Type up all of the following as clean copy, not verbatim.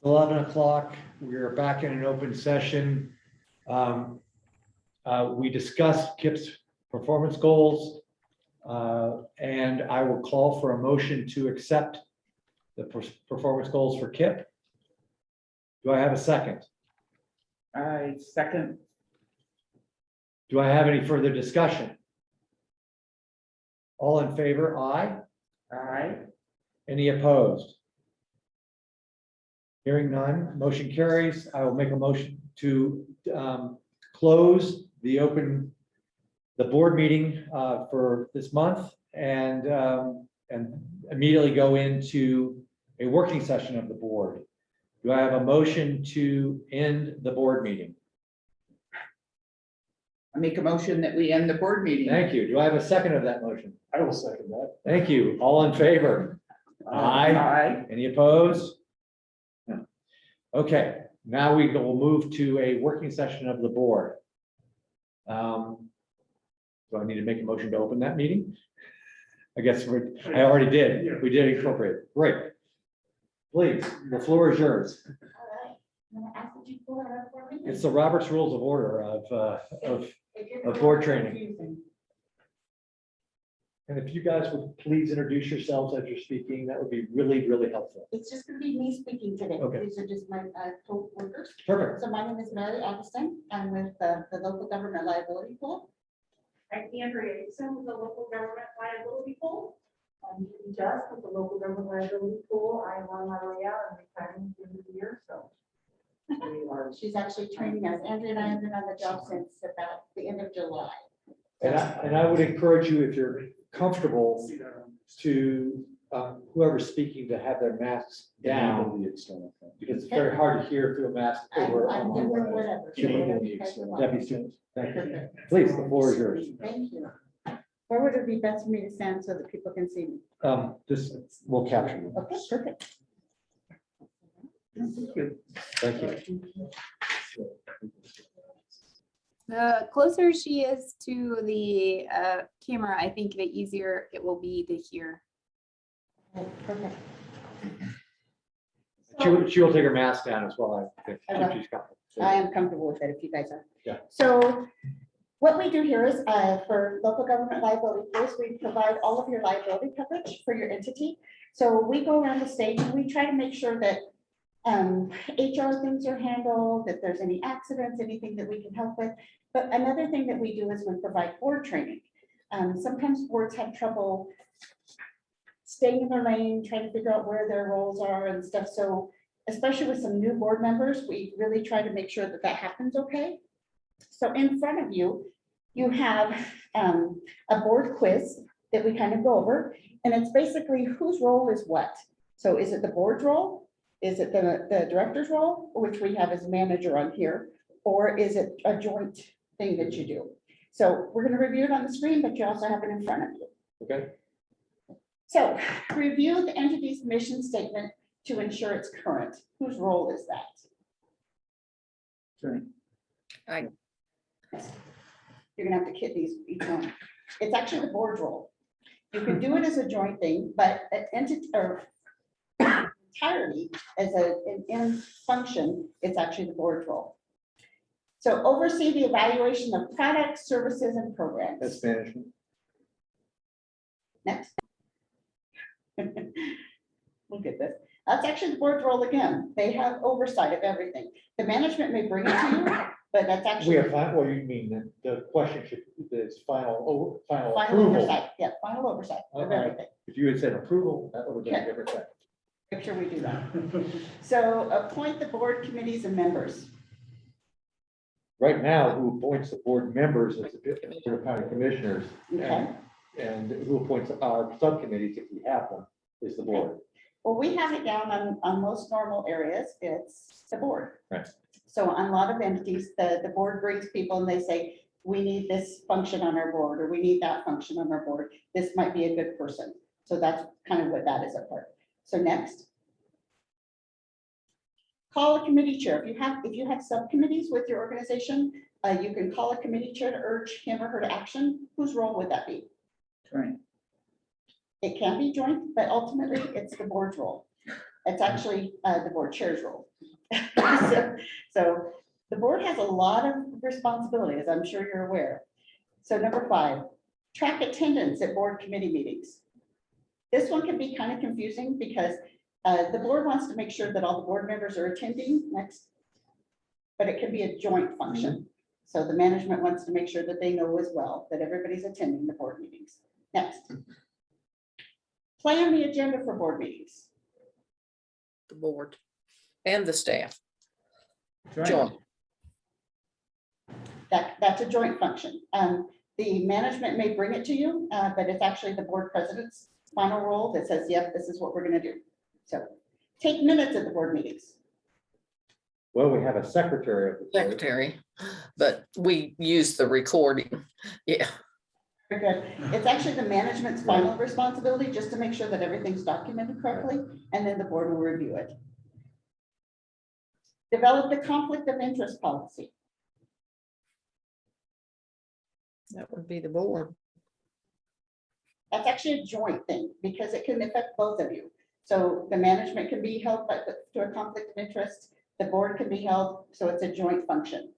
11 o'clock, we are back in an open session. We discussed KIP's performance goals, and I will call for a motion to accept the performance goals for KIP. Do I have a second? I second. Do I have any further discussion? All in favor, aye. Aye. Any opposed? Hearing none, motion carries. I will make a motion to close the board meeting for this month and immediately go into a working session of the board. Do I have a motion to end the board meeting? I make a motion that we end the board meeting. Thank you. Do I have a second of that motion? I will second that. Thank you. All in favor? Aye. Aye. Any opposed? No. Okay, now we will move to a working session of the board. Do I need to make a motion to open that meeting? I guess I already did. We did incorporate it. Great. Please, the floor is yours. All right. I'm gonna ask that you pull it up for me. It's the Robert's Rules of Order of board training. And if you guys would please introduce yourselves as you're speaking, that would be really, really helpful. It's just gonna be me speaking today. Okay. These are just my co-workers. Perfect. So my name is Mary Augustine. I'm with the local government liability pool. I'm Andrea Dixon with the local government liability pool. I'm Judy Just with the local government liability pool. I'm on my way out and retiring at the end of the year, so. We are. She's actually training us. Andrea and I have been on the job since about the end of July. And I would encourage you, if you're comfortable, to whoever's speaking to have their masks down, because it's very hard to hear through a mask over. I'm doing whatever. So whatever you guys would like. That'd be soon. Thank you. Please, the floor is yours. Thank you. Where would it be best for me to stand so that people can see me? This will capture you. Okay, perfect. Thank you. Thank you. The closer she is to the camera, I think the easier it will be to hear. Perfect. She will take her mask down as well. I think. I will. She's comfortable. I am comfortable with it if you guys are. Yeah. So what we do here is for local government liability pools, we provide all of your liability coverage for your entity. So we go around the state and we try to make sure that HR things are handled, that there's any accidents, anything that we can help with. But another thing that we do is we provide board training. Sometimes boards have trouble staying in their lane, trying to figure out where their roles are and stuff. So especially with some new board members, we really try to make sure that that happens okay. So in front of you, you have a board quiz that we kind of go over, and it's basically whose role is what. So is it the board's role? Is it the director's role, which we have as manager on here, or is it a joint thing that you do? So we're going to review it on the screen, but you also have it in front of you. Okay. So review the entity's mission statement to ensure it's current. Whose role is that? Sorry. You're gonna have to kit these each one. It's actually the board's role. You can do it as a joint thing, but an entity or entirely as an in function, it's actually the board's role. So oversee the evaluation of products, services, and programs. That's management. Next. Look at this. That's actually the board's role again. They have oversight of everything. The management may bring it to you, but that's We actually have final, what do you mean? The question should, is final final approval. oversight. Yeah, final oversight of Okay. everything. If you had said approval, that would have been Yeah. a different thing. Make sure we do that. So appoint the board committees and members. Right now, who appoints the board members as the county commissioners, Okay. and who appoints our subcommittees, if we have them, is the board. Well, we have it down on most normal areas. It's the board. Right. So on a lot of entities, the board brings people and they say, we need this function on our board, or we need that function on our board. This might be a good person. So that's kind of what that is at part. So next. Call a committee chair. If you have subcommittees with your organization, you can call a committee chair to urge him or her to action. Whose role would that be? Right. It can be joint, but ultimately it's the board's role. It's actually the board chair's role. So the board has a lot of responsibility, as I'm sure you're aware. So number 5, track attendance at board committee meetings. This one can be kind of confusing because the board wants to make sure that all the board members are attending next, but it can be a joint function. So the management wants to make sure that they know as well that everybody's attending the board meetings. Next. Plan the agenda for board meetings. The board and the staff. Joint. Joint. That's a joint function. The management may bring it to you, but it's actually the board president's final role that says, yep, this is what we're gonna do. So take minutes at the board meetings. Well, we have a secretary of the board. Secretary, but we use the recording. Yeah, Very good. It's actually the management's final responsibility just to make sure that everything's documented correctly, and then the board will review it. Develop the conflict of interest policy. that would be the board. That's actually a joint thing because it can affect both of you. So the management can be held to a conflict of interest. The board can be held, so it's a joint function.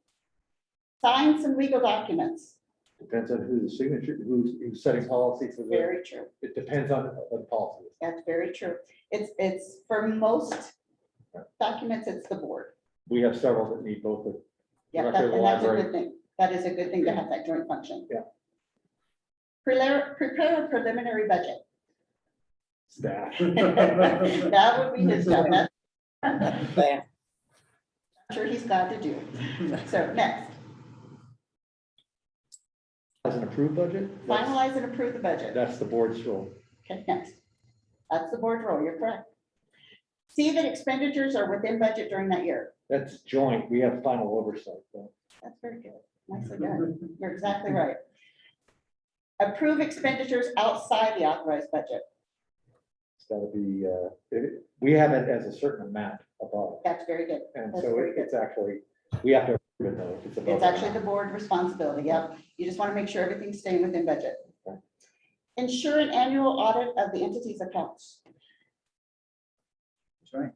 Sign some legal documents. Depends on who the signature, who's setting policy for the, Very true. it depends on what the policy is. That's very true. It's for most documents, it's the board. We have several that need both the Yeah, director of the and that's a library. good thing. That is a good thing to have that joint function. Yeah. Prepare a preliminary budget. Staff. That would be his job. That's Yeah. I'm sure he's got to do. So next, As an approved budget, finalize and approve the budget. that's the board's role. Okay, next. That's the board role. You're correct. See that expenditures are within budget during that year. That's joint. We have final oversight. though. That's very good. Nicely done. You're exactly right. Approve expenditures outside the authorized budget. It's gotta be, we have it as a certain amount above. That's very good. And That's so very good. it's actually, we have to approve it though. if It's above It's actually that. the board responsibility. Yep. You just want to make sure everything's staying within budget. Okay. Ensure an annual audit of the entity's accounts. That's right.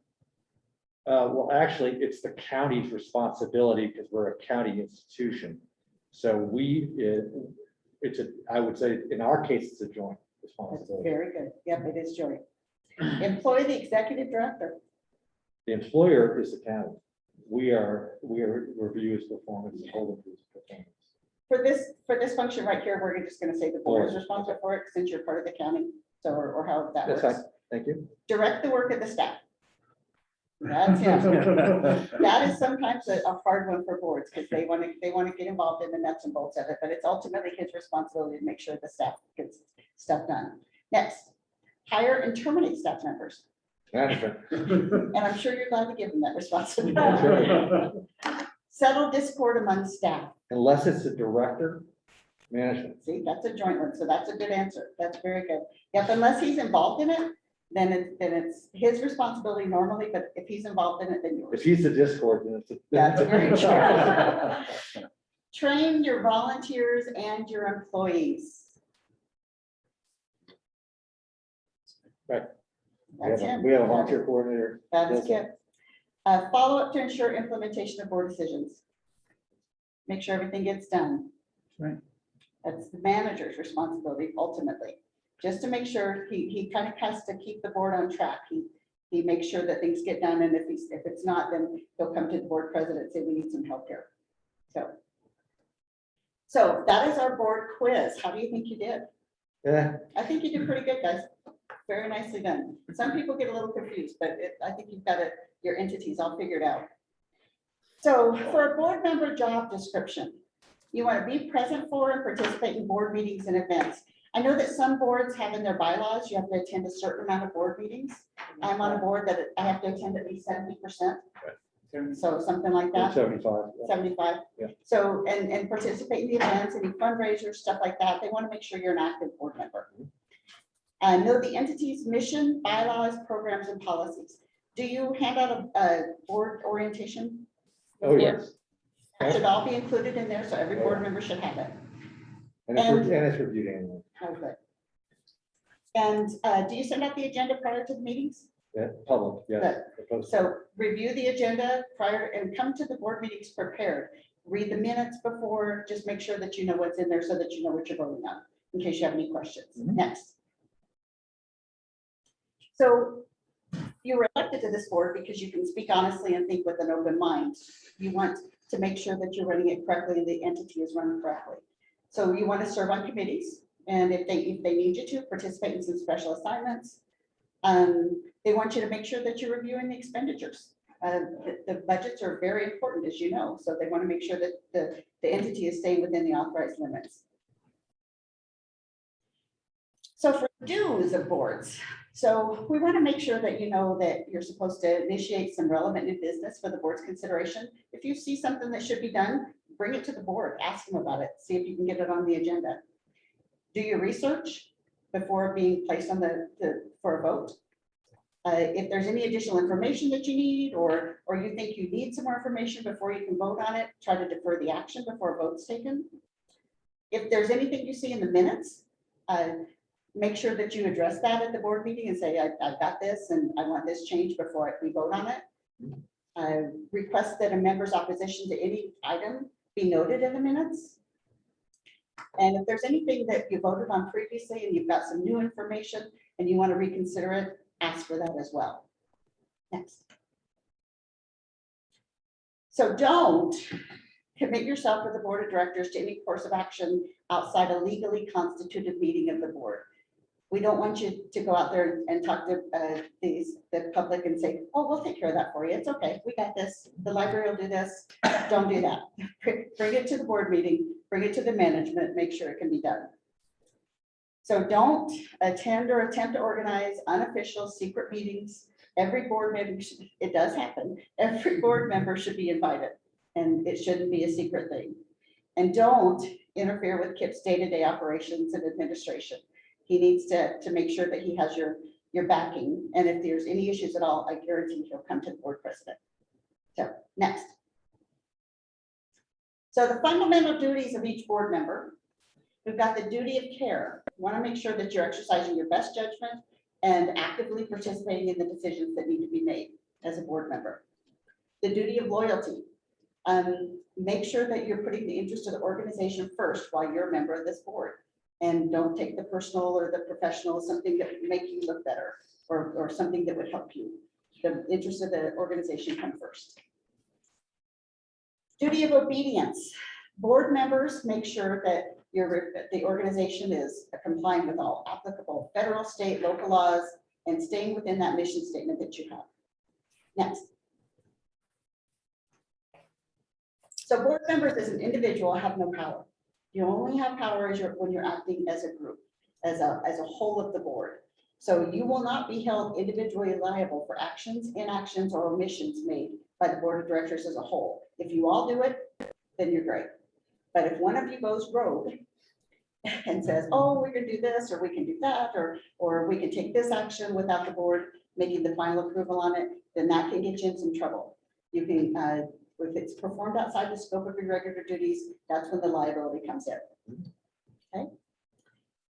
Well, actually, it's the county's responsibility because we're a county institution. So it's a, I would say, in our case, it's a joint That's responsibility. very good. Yep, it is joint. Employ the executive director. The employer is the county. We review his performance and hold him to his performance. For this function right here, we're just going to say the board is responsible for it since you're part of the county. So, or however that That's works. fine. Thank you. Direct the work of the staff. That's it. That is sometimes a hard one for boards because they want to get involved in the nuts and bolts of it, but it's ultimately his responsibility to make sure the staff gets stuff done. Next, hire and terminate staff members. Management. And I'm sure you're glad to give them that responsibility. Settle discord among staff. Unless it's the director, management. See, that's a joint one, so that's a good answer. That's very good. Yep, unless he's involved in it, then it's his responsibility normally, but if he's involved in it, then yours. If he's the discord, then it's. That's very true. Train your volunteers and your employees. Right. That's him. We have a volunteer coordinator. That is That's good. Follow up to ensure implementation of board decisions. Make sure everything gets done. Right. That's the manager's responsibility ultimately, just to make sure he kind of has to keep the board on track. He makes sure that things get done, and if it's not, then he'll come to the board president and say, we need some help here. So that is our board quiz. How do you think you did? Yeah, I think you did pretty good, guys. Very nicely done. Some people get a little confused, but I think you've got your entities all figured out. So for a board member job description, you want to be present for and participate in board meetings and events. I know that some boards have in their bylaws, you have to attend a certain amount of board meetings. I'm on a board that I have to attend at least 70%. So something like that. 75. yeah. 75. Yeah. So, and participate in the events, any fundraisers, stuff like that. They want to make sure you're an active board member. Know the entity's mission, bylaws, programs, and policies. Do you hand out a board orientation? Oh, yes. That should all be included in there, so every board member should have it. And it's reviewed annually. Oh, good. And do you send out the agenda prior to the meetings? Public, yeah. Good. So review the agenda prior and come to the board meetings prepared. Read the minutes before, just make sure that you know what's in there so that you know what you're voting on, in case you have any questions. Mhm. Next. So you were elected to this board because you can speak honestly and think with an open mind. You want to make sure that you're running it correctly and the entity is run correctly. So you want to serve on committees, and if they need you to participate in some special assignments. They want you to make sure that you're reviewing the expenditures. The budgets are very important, as you know, so they want to make sure that the entity is staying within the authorized limits. So for dues of boards, so we want to make sure that you know that you're supposed to initiate some relevant new business for the board's consideration. If you see something that should be done, bring it to the board, ask them about it, see if you can get it on the agenda. Do your research before being placed on for a vote. If there's any additional information that you need, or you think you need some more information before you can vote on it, try to defer the action before a vote's taken. If there's anything you see in the minutes, make sure that you address that at the board meeting and say, I've got this and I want this changed before we vote on it. Request that a member's opposition to any item be noted in the minutes. And if there's anything that you voted on previously and you've got some new information and you want to reconsider it, ask for that as well. Next. So don't commit yourself with the board of directors to any course of action outside a legally constituted meeting of the board. We don't want you to go out there and talk to the public and say, oh, we'll take care of that for you. It's okay. We got this. The library will do this. Don't do that. Bring it to the board meeting, bring it to the management, make sure it can be done. So don't attend or attempt to organize unofficial secret meetings. Every board member, it does happen. Every board member should be invited, and it shouldn't be a secret thing. And don't interfere with Kip's day-to-day operations and administration. He needs to make sure that he has your backing. And if there's any issues at all, I guarantee he'll come to the board president. So next. So the fundamental duties of each board member. We've got the duty of care. You want to make sure that you're exercising your best judgment and actively participating in the decisions that need to be made as a board member. The duty of loyalty. Make sure that you're putting the interest of the organization first while you're a member of this board. And don't take the personal or the professional, something that would make you look better or something that would help you. The interest of the organization come first. Duty of obedience. Board members make sure that the organization is complying with all applicable federal, state, local laws and staying within that mission statement that you have. Next. So board members as an individual have no power. You only have power when you're acting as a group, as a whole of the board. So you will not be held individually liable for actions, inactions, or omissions made by the board of directors as a whole. If you all do it, then you're great. But if one of you goes rogue and says, oh, we can do this, or we can do that, or we can take this action without the board making the final approval on it, then that can get you in some trouble. You can, if it's performed outside the scope of your regular duties, that's when the liability comes in. Okay.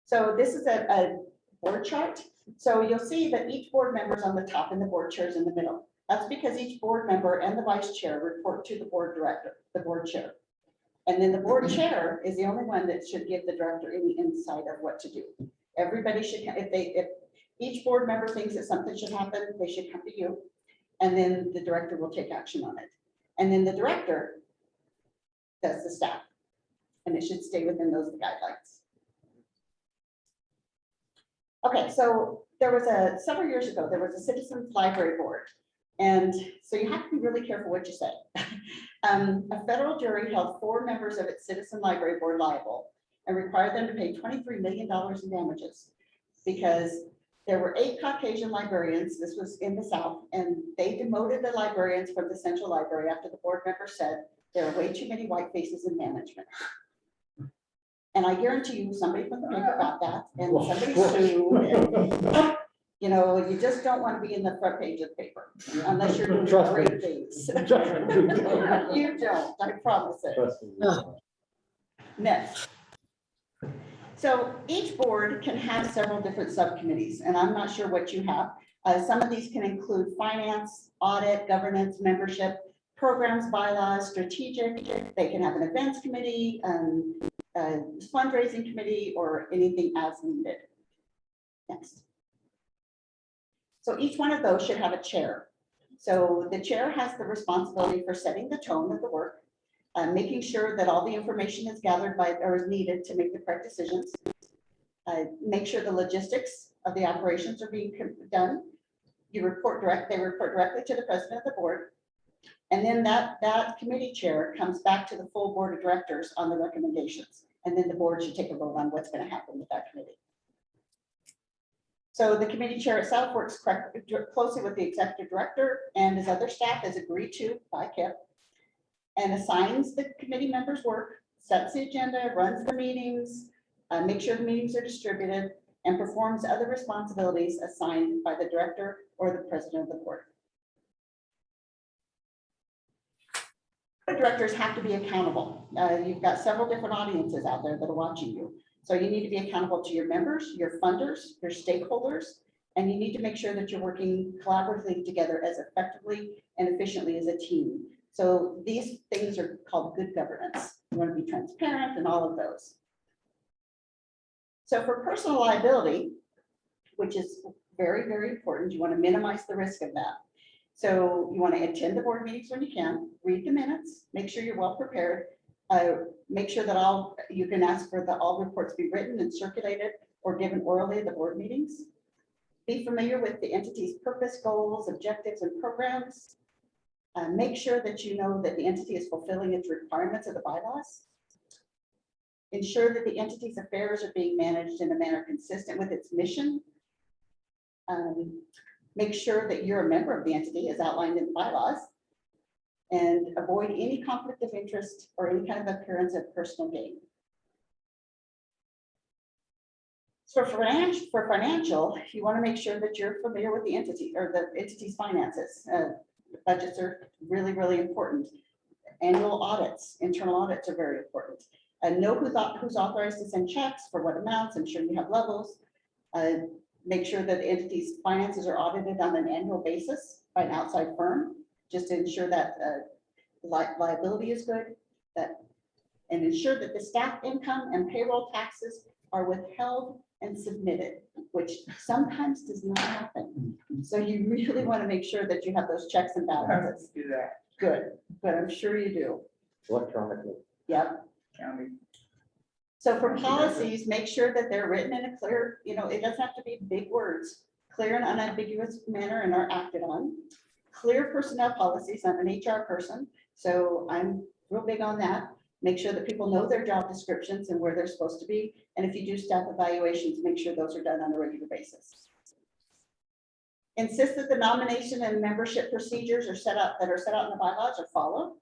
So this is a board chart. So you'll see that each board member is on the top and the board chair is in the middle. That's because each board member and the vice chair report to the board director, the board chair. And then the board chair is the only one that should give the director any insight of what to do. Everybody should, if each board member thinks that something should happen, they should come to you. And then the director will take action on it. And then the director does the staff. And it should stay within those guidelines. Okay, so there was several years ago, there was a citizens library board. And so you have to be really careful what you say. A federal jury held 4 members of its citizen library board liable and required them to pay $23 million in damages because there were 8 Caucasian librarians. This was in the South, and they demoted the librarians from the central library after the board member said there are way too many white faces in management. And I guarantee you somebody from the paper got that and somebody sued. And, you know, you just don't want to be in the front page of the paper unless you're doing great things. You don't, I promise it. Next. So each board can have several different subcommittees, and I'm not sure what you have. Some of these can include finance, audit, governance, membership, programs, bylaws, strategic. They can have an events committee, a fundraising committee, or anything as needed. Next. So each one of those should have a chair. So the chair has the responsibility for setting the tone of the work, making sure that all the information is gathered by or is needed to make the correct decisions. Make sure the logistics of the operations are being done. They report directly to the president of the board. And then that committee chair comes back to the full board of directors on the recommendations. And then the board should take a vote on what's going to happen with that committee. So the committee chair itself works closely with the executive director and his other staff as agreed to by Kip, and assigns the committee members' work, sets the agenda, runs the meetings, makes sure the meetings are distributed, and performs other responsibilities assigned by the director or the president of the board. The directors have to be accountable. You've got several different audiences out there that are watching you. So you need to be accountable to your members, your funders, your stakeholders, and you need to make sure that you're working collaboratively together as effectively and efficiently as a team. So these things are called good governance. You want to be transparent and all of those. So for personal liability, which is very, very important, you want to minimize the risk of that. So you want to attend the board meetings when you can, read the minutes, make sure you're well prepared, make sure that you can ask for all reports be written and circulated or given orally at the board meetings. Be familiar with the entity's purpose, goals, objectives, and programs. Make sure that you know that the entity is fulfilling its requirements of the bylaws. Ensure that the entity's affairs are being managed in a manner consistent with its mission. Make sure that you're a member of the entity as outlined in the bylaws, and avoid any conflict of interest or any kind of appearance of personal gain. So for financial, you want to make sure that you're familiar with the entity or the entity's finances. Budgets are really, really important. Annual audits, internal audits are very important. Know who's authorized to send checks for what amounts. I'm sure you have levels. Make sure that the entity's finances are audited on an annual basis by an outside firm, just to ensure that liability is good, and ensure that the staff income and payroll taxes are withheld and submitted, which sometimes does not happen. So you really want to make sure that you have those checks and balances. Do that. Good, but I'm sure you do. Electronically. Yep. County. So for policies, make sure that they're written in a clear, it doesn't have to be big words, clear and unambiguous manner and are acted on. Clear personnel policies. I'm an HR person, so I'm real big on that. Make sure that people know their job descriptions and where they're supposed to be. And if you do staff evaluations, make sure those are done on a regular basis. Insist that the nomination and membership procedures are set out in the bylaws are followed.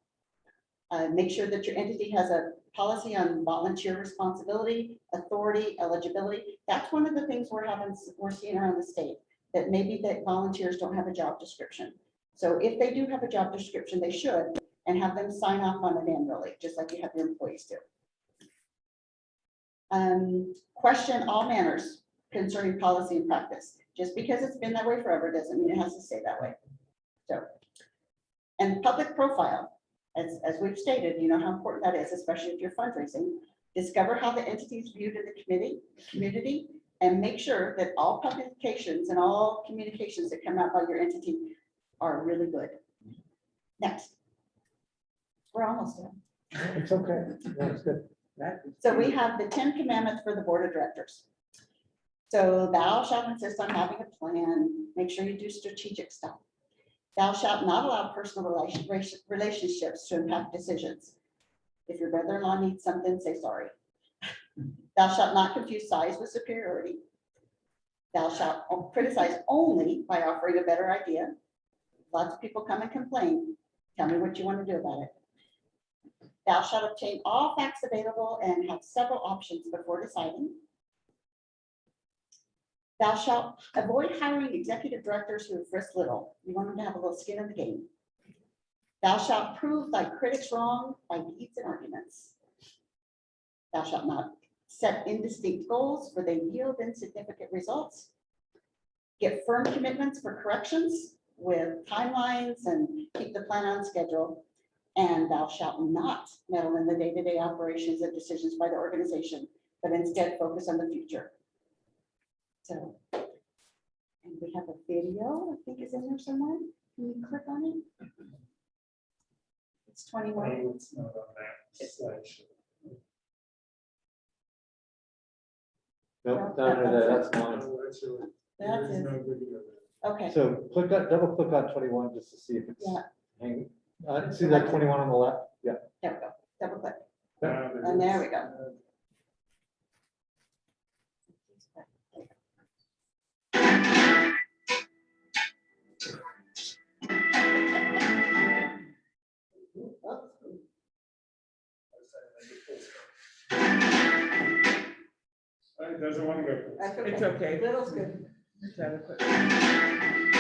Make sure that your entity has a policy on volunteer responsibility, authority, eligibility. That's one of the things we're seeing around the state, that maybe that volunteers don't have a job description. So if they do have a job description, they should, and have them sign off on it annually, just like you have your employees do. Question all manners concerning policy and practice. Just because it's been that way forever doesn't mean it has to stay that way. So, and public profile. As we've stated, you know how important that is, especially if you're fundraising. Discover how the entity is viewed in the community, and make sure that all publications and all communications that come out by your entity are really good. Next. We're almost done. It's okay. That's good. So we have the 10 commandments for the board of directors. So thou shalt insist on having a plan. Make sure you do strategic stuff. Thou shalt not allow personal relationships to impact decisions. If your brother-in-law needs something, say sorry. Thou shalt not confuse size with superiority. Thou shalt criticize only by offering a better idea. Lots of people come and complain. Tell me what you want to do about it. Thou shalt obtain all facts available and have several options before deciding. Thou shalt avoid hiring executive directors who have risked little. You want them to have a little skin in the game. Thou shalt prove thy critics wrong by deeds and arguments. Thou shalt not set indistinct goals, for they yield insignificant results. get firm commitments for corrections with timelines and keep the plan on schedule. And thou shalt not meddle in the day-to-day operations and decisions by the organization, but instead focus on the future. So, and we have a video, I think is in there somewhere. Can you click on it? It's 21. It's not on that slideshow. Nope, not under that, that's mine. No, that's really- That's there is it. no video there. Okay, So double click on 21 just to see if it's Yeah. hanging. See that 21 on the left? Yeah. there we go. Double click. Now And there is. we go. It doesn't want to go. That's It's okay. Little's good. Let's have a quick-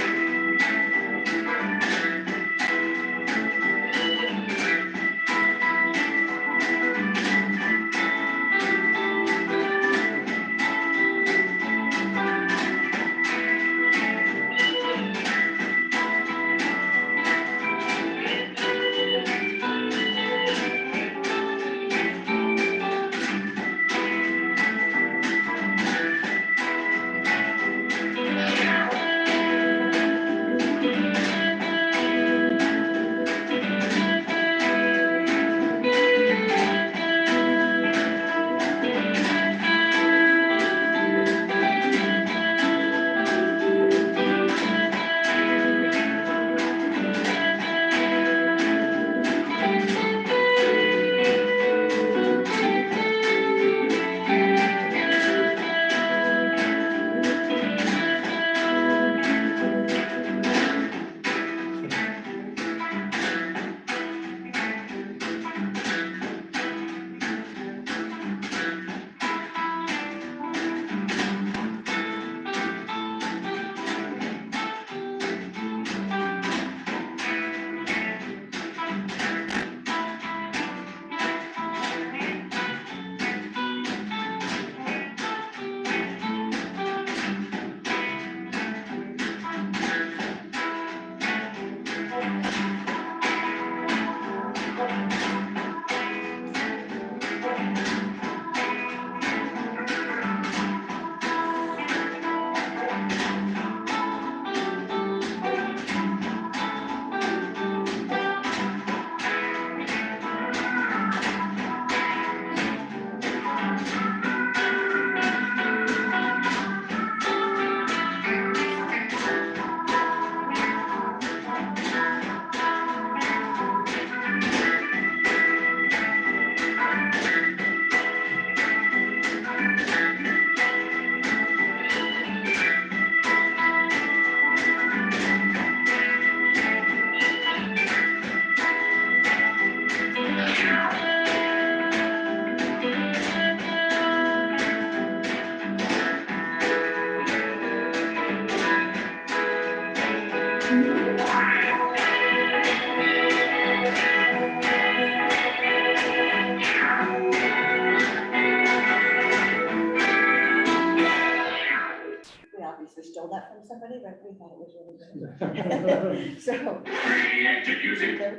We obviously stole that from somebody, but we thought it was really good. So. there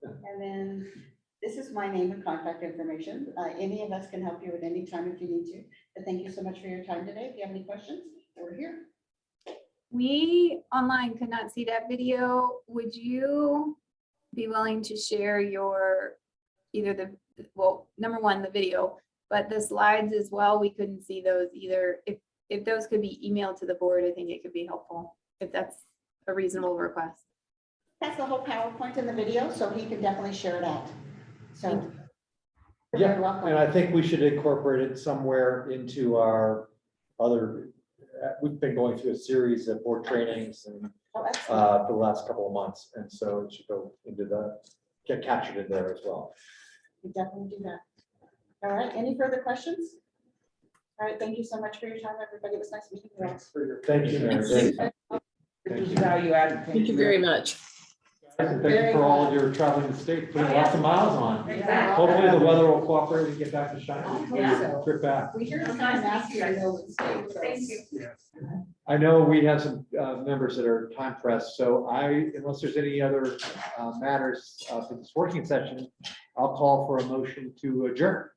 we go. And then this is my name and contact information. Any of us can help you at any time if you need to. But thank you so much for your time today. If you have any questions, we're here. We online could not see that video. Would you be willing to share your, either the, well, number one, the video, but the slides as well? We couldn't see those either. If those could be emailed to the board, I think it could be helpful, if that's a reasonable request. That's the whole PowerPoint in the video, so he can definitely share it out. So. you're Yeah, very welcome. and I think we should incorporate it somewhere into our other, we've been going through a series of board trainings and Oh, excellent. for the last couple of months. And so it should go into get captured in there as well. We definitely do that. All right, any further questions? All right, thank you so much for your time, everybody. It was nice meeting you all. Thanks for your. Thank you, Mary. This Thank is you. value added. Thank you very much. And thank you for all of your traveling the state, putting lots of miles on. Exactly. Hopefully the weather will cooperate and get back to shining before you trip back. We hear the time after you know it's Thank you. Yes. I know we have some members that are time pressed, so unless there's any other matters for this working session, I'll call for a motion to adjourn.